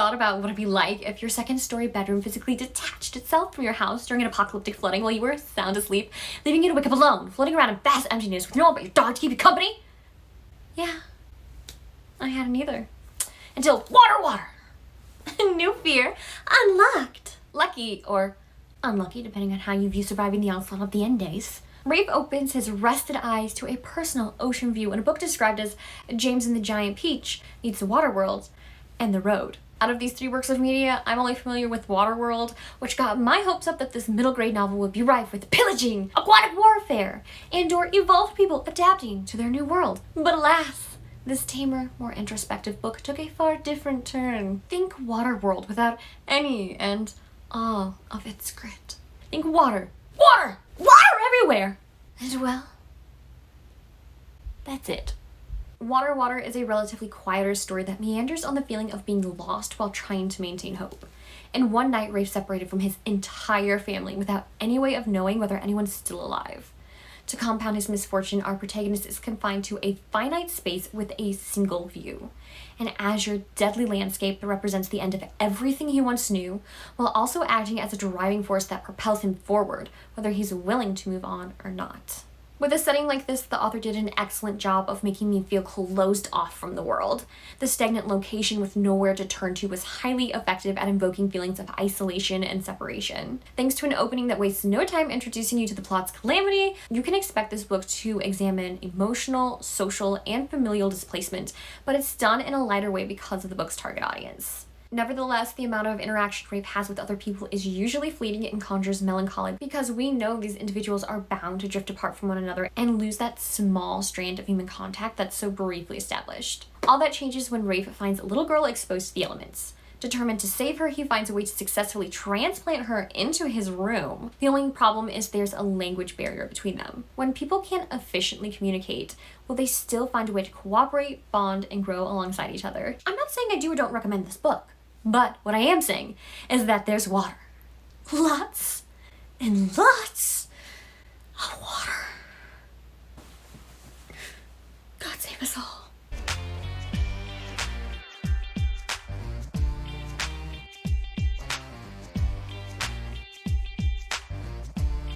thought about what it'd be like if your second-story bedroom physically detached itself from your house during an apocalyptic flooding while you were sound asleep, leaving you to wake up alone, floating around in vast emptiness with no one but your dog to keep you company? Yeah, I hadn't either. Until water! New fear unlocked. Lucky or unlucky, depending on how you view surviving the onslaught of the end days. Rafe opens his rested eyes to a personal ocean view in a book described as James and the Giant Peach meets the Waterworld and the Road. Out of these three works of media, I'm only familiar with Waterworld, which got my hopes up that this middle grade novel would be rife with pillaging, aquatic warfare, and/or evolved people adapting to their new world. But alas, this tamer, more introspective book took a far different turn. Think Waterworld without any and all of its grit. Think water everywhere! And well, that's it. Water is a relatively quieter story that meanders on the feeling of being lost while trying to maintain hope. And one night, Rafe separated from his entire family without any way of knowing whether anyone's still alive. To compound his misfortune, our protagonist is confined to a finite space with a single view. An azure, deadly landscape that represents the end of everything he once knew, while also acting as a driving force that propels him forward, whether he's willing to move on or not. With a setting like this, the author did an excellent job of making me feel closed off from the world. The stagnant location with nowhere to turn to was highly effective at invoking feelings of isolation and separation. Thanks to an opening that wastes no time introducing you to the plot's calamity, you can expect this book to examine emotional, social, and familial displacement, but it's done in a lighter way because of the book's target audience. Nevertheless, the amount of interaction Rafe has with other people is usually fleeting and conjures melancholy because we know these individuals are bound to drift apart from one another and lose that small strand of human contact that's so briefly established. All that changes when Rafe finds a little girl exposed to the elements. Determined to save her, he finds a way to successfully transplant her into his room. The only problem is there's a language barrier between them. When people can't efficiently communicate, will they still find a way to cooperate, bond, and grow alongside each other? I'm not saying I do or don't recommend this book. But what I am saying is that there's water. Lots and lots of water. God save us all.